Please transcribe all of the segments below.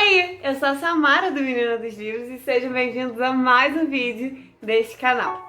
aí, eu sou a Samara do Menina dos Livros e sejam bem-vindos a mais um vídeo deste canal.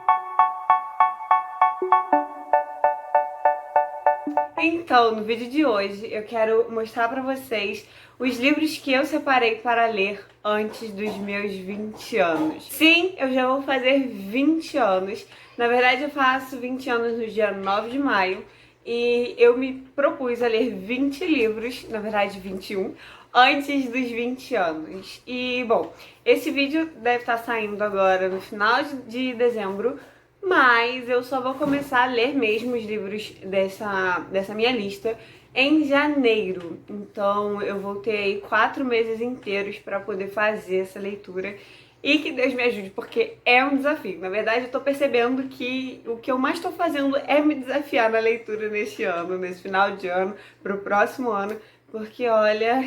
Então, no vídeo de hoje eu quero mostrar pra vocês os livros que eu separei para ler antes dos meus 20 anos. Sim, eu já vou fazer 20 anos. Na verdade, eu faço 20 anos no dia 9 de maio e eu me propus a ler 20 livros, na verdade 21, antes dos 20 anos. E, bom, esse vídeo deve estar saindo agora no final de dezembro, mas eu só vou começar a ler mesmo os livros dessa minha lista em janeiro. Então eu vou ter aí 4 meses inteiros para poder fazer essa leitura. E que Deus me ajude, porque é um desafio. Na verdade, eu tô percebendo que o que eu mais tô fazendo é me desafiar na leitura neste ano, nesse final de ano, pro próximo ano. Porque, olha,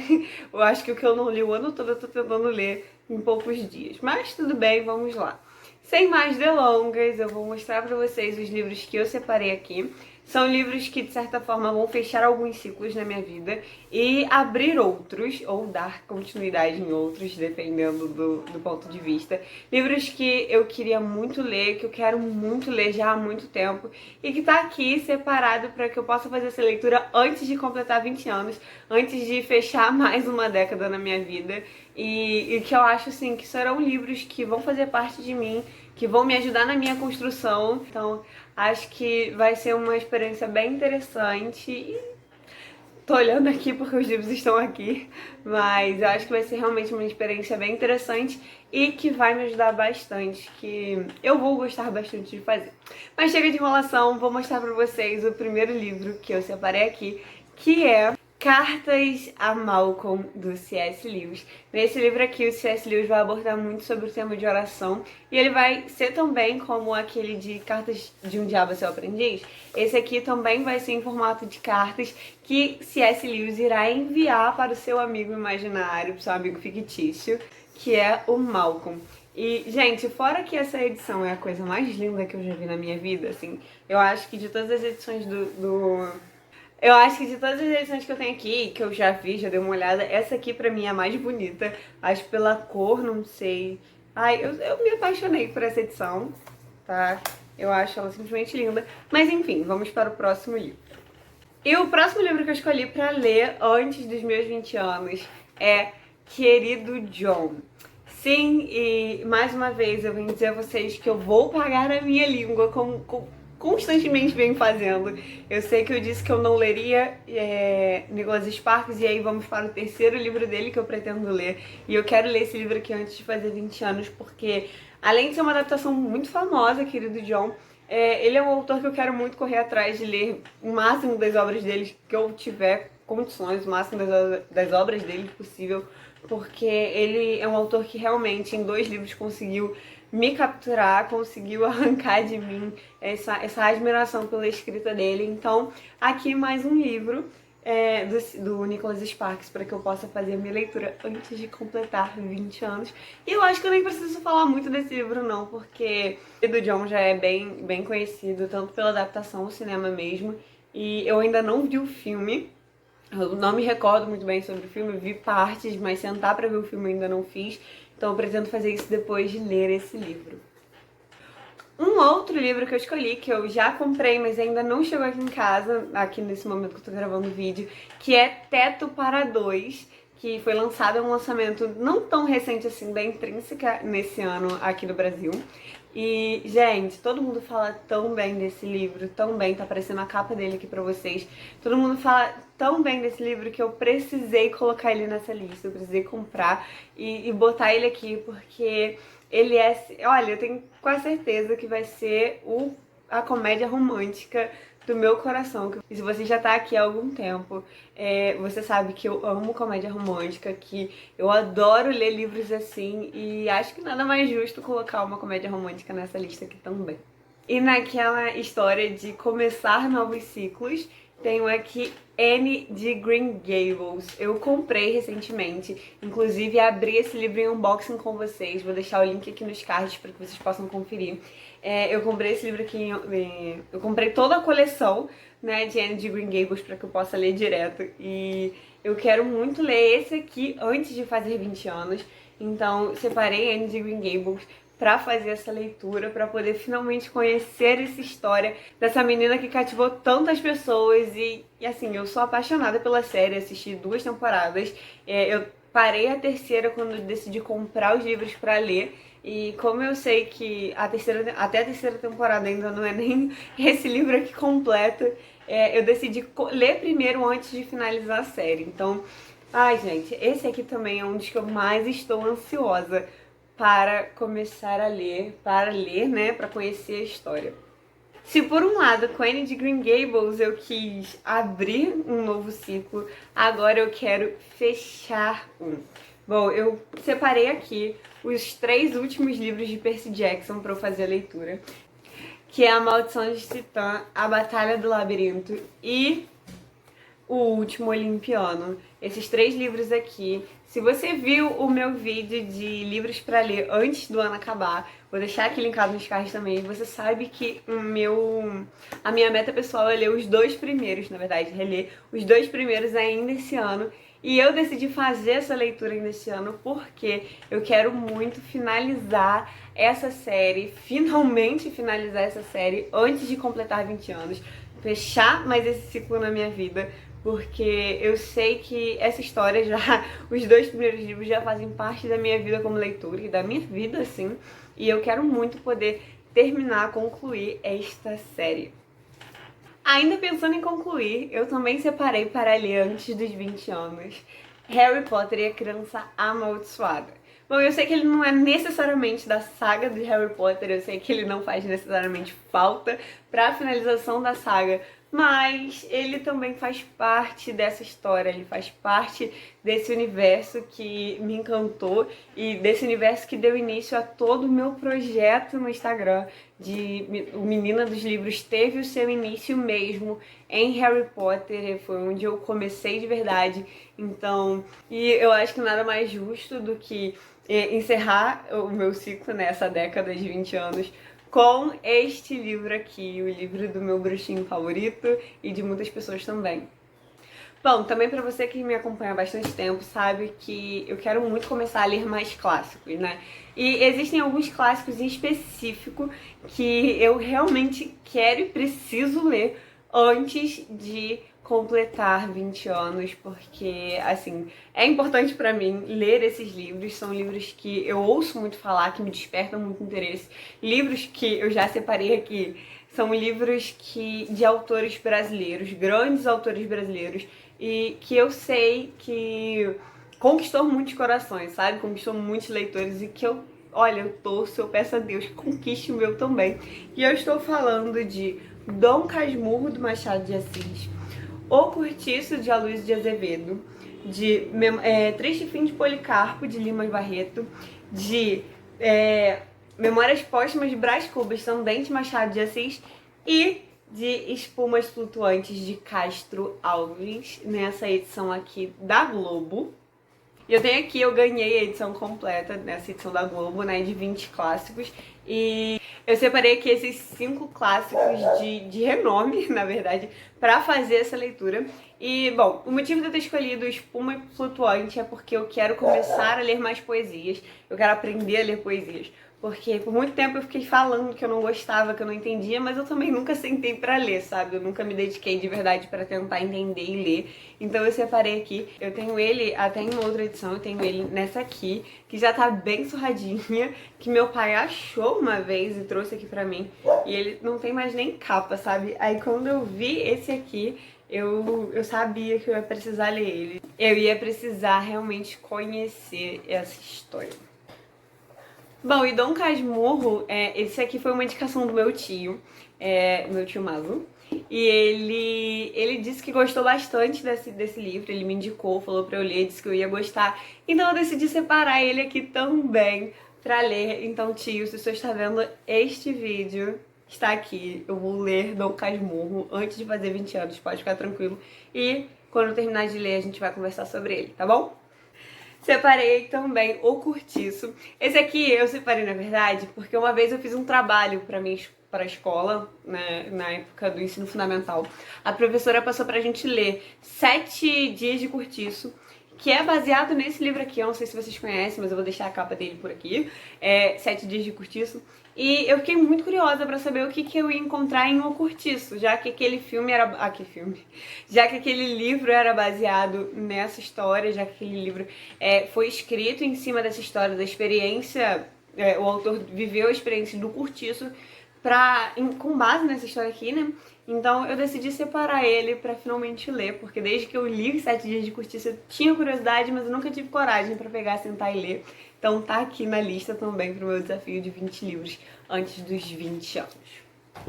eu acho que o que eu não li o ano todo eu tô tentando ler em poucos dias. Mas tudo bem, vamos lá. Sem mais delongas, eu vou mostrar pra vocês os livros que eu separei aqui. São livros que, de certa forma, vão fechar alguns ciclos na minha vida e abrir outros, ou dar continuidade em outros, dependendo do ponto de vista. Livros que eu queria muito ler, que eu quero muito ler já há muito tempo e que tá aqui separado para que eu possa fazer essa leitura antes de completar 20 anos, antes de fechar mais uma década na minha vida. E que eu acho, assim, que serão livros que vão fazer parte de mim, que vão me ajudar na minha construção. Então, acho que vai ser uma experiência bem interessante. E tô olhando aqui porque os livros estão aqui, mas eu acho que vai ser realmente uma experiência bem interessante e que vai me ajudar bastante, que eu vou gostar bastante de fazer. Mas chega de enrolação, vou mostrar pra vocês o primeiro livro que eu separei aqui, que é Cartas a Malcolm, do C.S. Lewis. Nesse livro aqui, o C.S. Lewis vai abordar muito sobre o tema de oração, e ele vai ser também como aquele de Cartas de um Diabo, Seu Aprendiz. Esse aqui também vai ser em formato de cartas que C.S. Lewis irá enviar para o seu amigo imaginário, para o seu amigo fictício, que é o Malcolm. E, gente, fora que essa edição é a coisa mais linda que eu já vi na minha vida, assim, eu acho que de todas as edições Eu acho que de todas as edições que eu tenho aqui, que eu já vi, já dei uma olhada, essa aqui pra mim é a mais bonita. Acho pela cor, não sei. Ai, eu me apaixonei por essa edição, tá? Eu acho ela simplesmente linda. Mas enfim, vamos para o próximo livro. E o próximo livro que eu escolhi pra ler antes dos meus 20 anos é Querido John. Sim, e mais uma vez eu vim dizer a vocês que eu vou pagar a minha língua como constantemente venho fazendo. Eu sei que eu disse que eu não leria Nicholas Sparks, e aí vamos para o terceiro livro dele que eu pretendo ler. E eu quero ler esse livro aqui antes de fazer 20 anos, porque além de ser uma adaptação muito famosa, Querido John, ele é um autor que eu quero muito correr atrás de ler o máximo das obras dele que eu tiver condições, o máximo das obras dele possível, porque ele é um autor que realmente em 2 livros conseguiu me capturar, conseguiu arrancar de mim essa admiração pela escrita dele. Então, aqui mais um livro do Nicholas Sparks para que eu possa fazer a minha leitura antes de completar 20 anos. E eu acho que eu nem preciso falar muito desse livro não, porque o do John já é bem conhecido, tanto pela adaptação ao cinema mesmo, e eu ainda não vi o filme. Eu não me recordo muito bem sobre o filme, vi partes, mas sentar pra ver o filme eu ainda não fiz. Então eu pretendo fazer isso depois de ler esse livro. Um outro livro que eu escolhi, que eu já comprei, mas ainda não chegou aqui em casa, aqui nesse momento que eu tô gravando o vídeo, que é Teto para Dois, que foi lançado, é um lançamento não tão recente assim da Intrínseca nesse ano aqui no Brasil. E, gente, todo mundo fala tão bem desse livro, tão bem, tá aparecendo a capa dele aqui pra vocês. Todo mundo fala tão bem desse livro que eu precisei colocar ele nessa lista, eu precisei comprar e botar ele aqui, porque ele olha, eu tenho quase certeza que vai ser a comédia romântica do meu coração. E se você já tá aqui há algum tempo, você sabe que eu amo comédia romântica, que eu adoro ler livros assim, e acho que nada mais justo colocar uma comédia romântica nessa lista aqui também. E naquela história de começar novos ciclos, tenho aqui Anne de Green Gables. Eu comprei recentemente, inclusive abri esse livro em unboxing com vocês. Vou deixar o link aqui nos cards para que vocês possam conferir. Eu comprei esse livro aqui, eu comprei toda a coleção, né, de Anne de Green Gables para que eu possa ler direto. E eu quero muito ler esse aqui antes de fazer 20 anos. Então, separei Anne de Green Gables para fazer essa leitura, para poder finalmente conhecer essa história dessa menina que cativou tantas pessoas e assim, eu sou apaixonada pela série, assisti 2 temporadas, eu parei a terceira quando decidi comprar os livros para ler. E como eu sei que até a terceira temporada ainda não é nem esse livro aqui completo, eu decidi ler primeiro antes de finalizar a série. Então, ai gente, esse aqui também é um dos que eu mais estou ansiosa para começar a ler, né, para conhecer a história. Se por um lado, com Anne de Green Gables eu quis abrir um novo ciclo, agora eu quero fechar um. Bom, eu separei aqui os 3 últimos livros de Percy Jackson para eu fazer a leitura, que é A Maldição de Titã, A Batalha do Labirinto e O Último Olimpiano. Esses 3 livros aqui. Se você viu o meu vídeo de livros para ler antes do ano acabar, vou deixar aqui linkado nos cards também, você sabe que a minha meta pessoal é ler os 2 primeiros, na verdade, reler os 2 primeiros ainda esse ano. E eu decidi fazer essa leitura ainda esse ano porque eu quero muito finalizar essa série, finalmente finalizar essa série antes de completar 20 anos, fechar mais esse ciclo na minha vida, porque eu sei que essa história já, os 2 primeiros livros já fazem parte da minha vida como leitora e da minha vida, assim, e eu quero muito poder terminar, concluir esta série. Ainda pensando em concluir, eu também separei para ler antes dos 20 anos Harry Potter e a Criança Amaldiçoada. Bom, eu sei que ele não é necessariamente da saga de Harry Potter, eu sei que ele não faz necessariamente falta para a finalização da saga, mas ele também faz parte dessa história, ele faz parte desse universo que me encantou e desse universo que deu início a todo o meu projeto no Instagram. O Menina dos Livros teve o seu início mesmo em Harry Potter, foi onde eu comecei de verdade. Então, e eu acho que nada mais justo do que encerrar o meu ciclo nessa década de 20 anos com este livro aqui, o livro do meu bruxinho favorito e de muitas pessoas também. Bom, também para você que me acompanha há bastante tempo, sabe que eu quero muito começar a ler mais clássicos, né? E existem alguns clássicos em específico que eu realmente quero e preciso ler antes de completar 20 anos, porque, assim, é importante pra mim ler esses livros. São livros que eu ouço muito falar, que me despertam muito interesse. Livros que eu já separei aqui são livros de autores brasileiros, grandes autores brasileiros, e que eu sei que conquistou muitos corações, sabe? Conquistou muitos leitores e que olha, eu torço, eu peço a Deus que conquiste o meu também. E eu estou falando de Dom Casmurro, do Machado de Assis, O Cortiço, de Aloysio de Azevedo, de Triste Fim de Policarpo, de Lima Barreto, de Memórias Póstumas de Brás Cubas, também de Machado de Assis, e de Espumas Flutuantes, de Castro Alves, nessa edição aqui da Globo. E eu tenho aqui, eu ganhei a edição completa nessa edição da Globo, né, de 20 clássicos. E eu separei aqui esses 5 clássicos de renome, na verdade, para fazer essa leitura. E, bom, o motivo de eu ter escolhido Espuma Flutuante é porque eu quero começar a ler mais poesias, eu quero aprender a ler poesias. Porque por muito tempo eu fiquei falando que eu não gostava, que eu não entendia, mas eu também nunca sentei pra ler, sabe? Eu nunca me dediquei de verdade pra tentar entender e ler. Então eu separei aqui, eu tenho ele até em outra edição, eu tenho ele nessa aqui, que já tá bem surradinha, que meu pai achou uma vez e trouxe aqui pra mim. E ele não tem mais nem capa, sabe? Aí quando eu vi esse aqui, eu sabia que eu ia precisar ler ele. Eu ia precisar realmente conhecer essa história. Bom, e Dom Casmurro, esse aqui foi uma indicação do meu tio Mazu. E ele disse que gostou bastante desse livro, ele me indicou, falou pra eu ler, disse que eu ia gostar. Então eu decidi separar ele aqui também pra ler. Então, tio, se você está vendo este vídeo, está aqui. Eu vou ler Dom Casmurro antes de fazer 20 anos, pode ficar tranquilo. E quando eu terminar de ler, a gente vai conversar sobre ele, tá bom? Separei também O Curtiço. Esse aqui eu separei, na verdade, porque uma vez eu fiz um trabalho para a escola, né, na época do ensino fundamental. A professora passou pra gente ler 7 dias de Curtiço, que é baseado nesse livro aqui. Eu não sei se vocês conhecem, mas eu vou deixar a capa dele por aqui. 7 dias de Curtiço. E eu fiquei muito curiosa pra saber o que eu ia encontrar em O Curtiço, já que aquele filme era... Já que aquele livro era baseado nessa história, já que aquele livro foi escrito em cima dessa história, da experiência... o autor viveu a experiência do Curtiço com base nessa história aqui, né? Então eu decidi separar ele pra finalmente ler, porque desde que eu li os 7 dias de Curtiço eu tinha curiosidade, mas eu nunca tive coragem pra pegar, sentar e ler. Então tá aqui na lista também pro meu desafio de 20 livros antes dos 20 anos.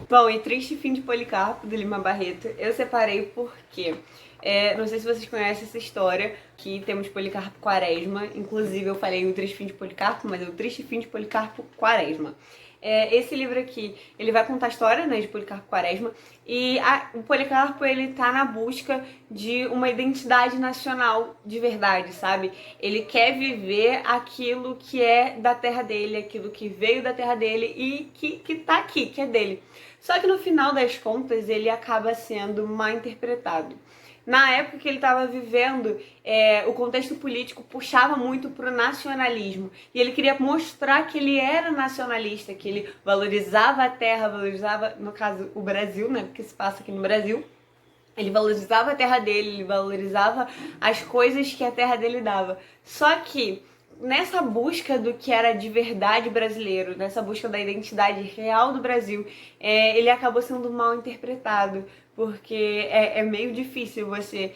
Bom, e Triste Fim de Policarpo, do Lima Barreto, eu separei porque... não sei se vocês conhecem essa história, que temos Policarpo Quaresma. Inclusive eu falei o Triste Fim de Policarpo, mas é o Triste Fim de Policarpo Quaresma. Esse livro aqui, ele vai contar a história, né, de Policarpo Quaresma, e o Policarpo, ele tá na busca de uma identidade nacional de verdade, sabe? Ele quer viver aquilo que é da terra dele, aquilo que veio da terra dele e que tá aqui, que é dele. Só que no final das contas, ele acaba sendo mal interpretado. Na época que ele estava vivendo, o contexto político puxava muito pro nacionalismo. E ele queria mostrar que ele era nacionalista, que ele valorizava a terra, valorizava, no caso, o Brasil, né? Porque se passa aqui no Brasil. Ele valorizava a terra dele, ele valorizava as coisas que a terra dele dava. Só que nessa busca do que era de verdade brasileiro, nessa busca da identidade real do Brasil, ele acabou sendo mal interpretado, porque é meio difícil você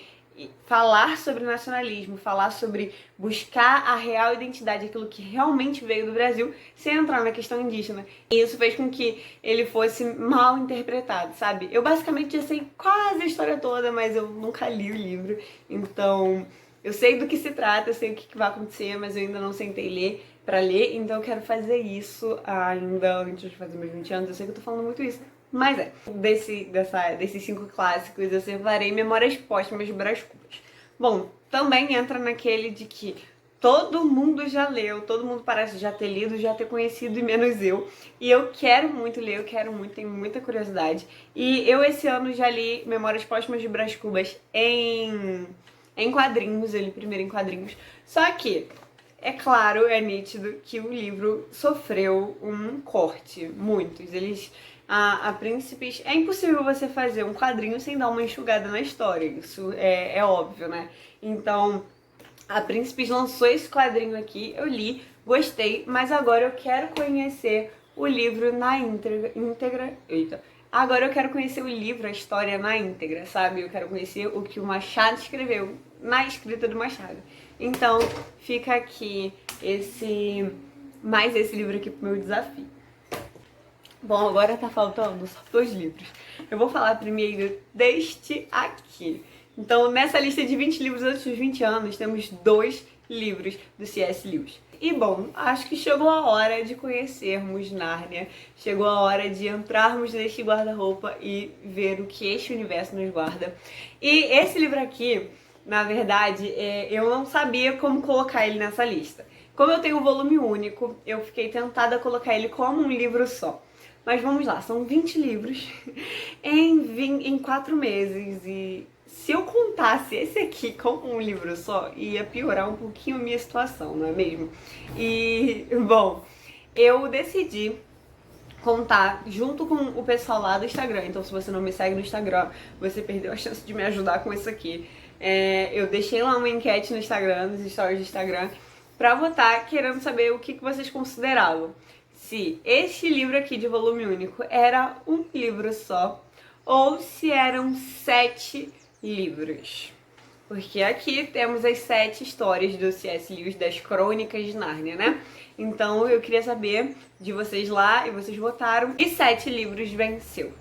falar sobre nacionalismo, falar sobre buscar a real identidade, aquilo que realmente veio do Brasil, sem entrar na questão indígena. E isso fez com que ele fosse mal interpretado, sabe? Eu basicamente já sei quase a história toda, mas eu nunca li o livro, então... Eu sei do que se trata, eu sei o que vai acontecer, mas eu ainda não sentei pra ler, então eu quero fazer isso ainda antes de fazer meus 20 anos. Eu sei que eu tô falando muito isso, mas desses 5 clássicos eu separei Memórias Póstumas de Brás Cubas. Bom, também entra naquele de que todo mundo já leu, todo mundo parece já ter lido, já ter conhecido, e menos eu. E eu quero muito ler, eu quero muito, tenho muita curiosidade. E eu esse ano já li Memórias Póstumas de Brás Cubas em quadrinhos, ele primeiro em quadrinhos. Só que, é claro, é nítido que o livro sofreu um corte, muitos. A Príncipes, é impossível você fazer um quadrinho sem dar uma enxugada na história, isso é óbvio, né? Então, a Príncipes lançou esse quadrinho aqui, eu li, gostei, mas agora eu quero conhecer o livro na íntegra. Eita. Agora eu quero conhecer o livro, a história na íntegra, sabe? Eu quero conhecer o que o Machado escreveu na escrita do Machado. Então, fica aqui mais esse livro aqui pro meu desafio. Bom, agora tá faltando só 2 livros. Eu vou falar primeiro deste aqui. Então, nessa lista de 20 livros antes dos 20 anos, temos 2 livros do C.S. Lewis. E bom, acho que chegou a hora de conhecermos Nárnia, chegou a hora de entrarmos neste guarda-roupa e ver o que este universo nos guarda. E esse livro aqui, na verdade, eu não sabia como colocar ele nessa lista. Como eu tenho um volume único, eu fiquei tentada a colocar ele como um livro só. Mas vamos lá, são 20 livros em 4 meses e se eu contasse esse aqui como um livro só, ia piorar um pouquinho a minha situação, não é mesmo? E, bom, eu decidi contar junto com o pessoal lá do Instagram. Então, se você não me segue no Instagram, você perdeu a chance de me ajudar com isso aqui. Eu deixei lá uma enquete no Instagram, nos stories do Instagram, pra votar, querendo saber o que vocês consideravam. Se este livro aqui de volume único era um livro só, ou se eram 7 livros. Porque aqui temos as 7 histórias do C.S. Lewis, das Crônicas de Nárnia, né? Então eu queria saber de vocês lá, e vocês votaram, e 7 livros venceu.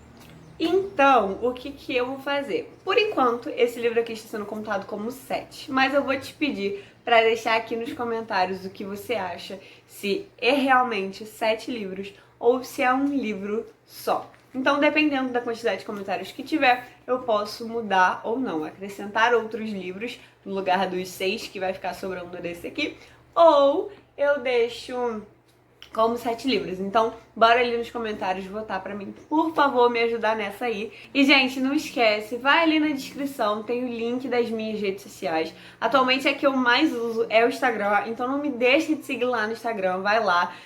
Então, o que eu vou fazer? Por enquanto, esse livro aqui está sendo contado como 7, mas eu vou te pedir para deixar aqui nos comentários o que você acha, se é realmente 7 livros ou se é um livro só. Então, dependendo da quantidade de comentários que tiver, eu posso mudar ou não, acrescentar outros livros no lugar dos 6 que vai ficar sobrando desse aqui, ou eu deixo como 7 livros. Então, bora ali nos comentários votar pra mim. Por favor, me ajudar nessa aí. E, gente, não esquece, vai ali na descrição, tem o link das minhas redes sociais. Atualmente, a que eu mais uso é o Instagram, então não me deixe de seguir lá no Instagram, vai lá.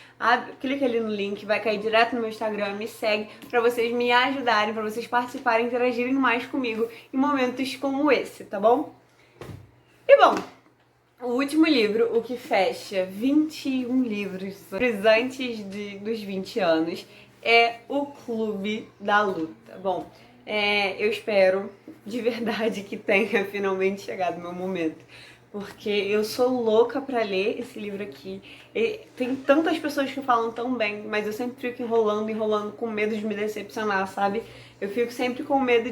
Clica ali no link, vai cair direto no meu Instagram, me segue pra vocês me ajudarem, pra vocês participarem, interagirem mais comigo em momentos como esse, tá bom? E bom, o último livro, o que fecha 21 livros antes dos 20 anos, é O Clube da Luta. Bom, eu espero de verdade que tenha finalmente chegado o meu momento, porque eu sou louca pra ler esse livro aqui. E tem tantas pessoas que falam tão bem, mas eu sempre fico enrolando, com medo de me decepcionar, sabe? Eu fico sempre com medo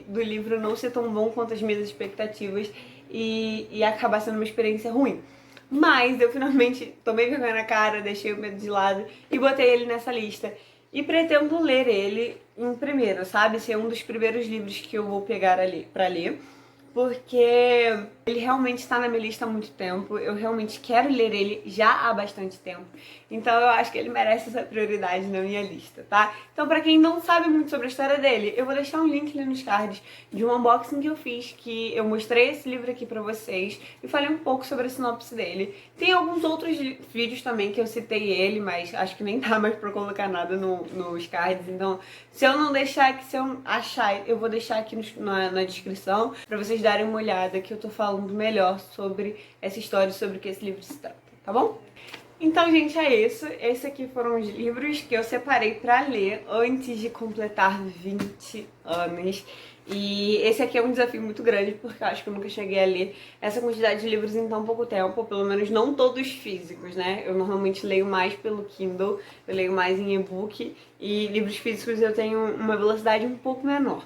do livro não ser tão bom quanto as minhas expectativas e acabar sendo uma experiência ruim. Mas eu finalmente tomei vergonha na cara, deixei o medo de lado e botei ele nessa lista. E pretendo ler ele em primeiro, sabe? Ser um dos primeiros livros que eu vou pegar ali pra ler. Porque ele realmente está na minha lista há muito tempo, eu realmente quero ler ele já há bastante tempo, então eu acho que ele merece essa prioridade na minha lista, tá? Então, pra quem não sabe muito sobre a história dele, eu vou deixar um link ali nos cards de um unboxing que eu fiz, que eu mostrei esse livro aqui pra vocês e falei um pouco sobre a sinopse dele. Tem alguns outros vídeos também que eu citei ele, mas acho que nem dá mais pra colocar nada nos cards, então se eu não deixar aqui, se eu achar, eu vou deixar aqui na descrição pra vocês darem uma olhada, que eu tô falando melhor sobre essa história, sobre o que esse livro se trata, tá bom? Então, gente, é isso. Esses aqui foram os livros que eu separei pra ler antes de completar 20 anos. E esse aqui é um desafio muito grande, porque eu acho que eu nunca cheguei a ler essa quantidade de livros em tão pouco tempo, pelo menos não todos físicos, né? Eu normalmente leio mais pelo Kindle, eu leio mais em e-book, e livros físicos eu tenho uma velocidade um pouco menor.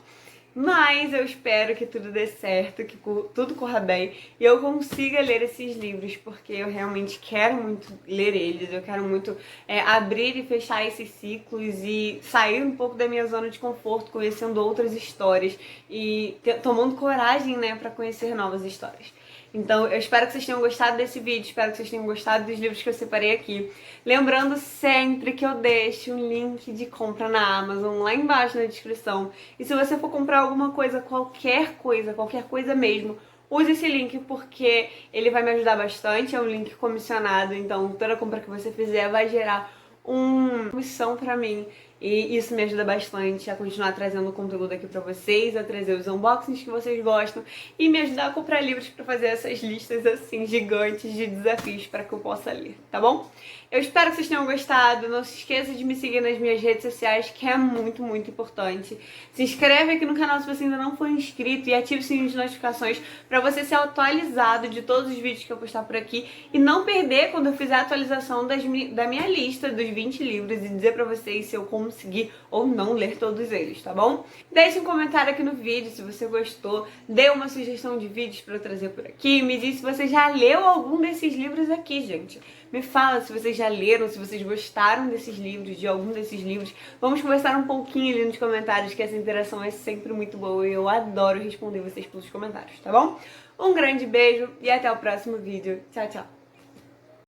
Mas eu espero que tudo dê certo, que tudo corra bem e eu consiga ler esses livros, porque eu realmente quero muito ler eles, eu quero muito abrir e fechar esses ciclos e sair um pouco da minha zona de conforto, conhecendo outras histórias e tomando coragem, né, pra conhecer novas histórias. Então, eu espero que vocês tenham gostado desse vídeo, espero que vocês tenham gostado dos livros que eu separei aqui. Lembrando sempre que eu deixo um link de compra na Amazon lá embaixo na descrição. E se você for comprar alguma coisa, qualquer coisa mesmo, use esse link porque ele vai me ajudar bastante, é um link comissionado, então toda compra que você fizer vai gerar uma comissão pra mim. E isso me ajuda bastante a continuar trazendo conteúdo aqui pra vocês, a trazer os unboxings que vocês gostam e me ajudar a comprar livros pra fazer essas listas assim gigantes de desafios para que eu possa ler, tá bom? Eu espero que vocês tenham gostado, não se esqueça de me seguir nas minhas redes sociais, que é muito, muito importante. Se inscreve aqui no canal se você ainda não for inscrito e ative o sininho de notificações pra você ser atualizado de todos os vídeos que eu postar por aqui e não perder quando eu fizer a atualização da minha lista dos 20 livros e dizer pra vocês se eu conseguir ou não ler todos eles, tá bom? Deixe um comentário aqui no vídeo se você gostou, dê uma sugestão de vídeos pra eu trazer por aqui, me diz se você já leu algum desses livros aqui, gente. Me fala se vocês já leram, se vocês gostaram desses livros, de algum desses livros. Vamos conversar um pouquinho ali nos comentários, que essa interação é sempre muito boa e eu adoro responder vocês pelos comentários, tá bom? Um grande beijo e até o próximo vídeo. Tchau, tchau!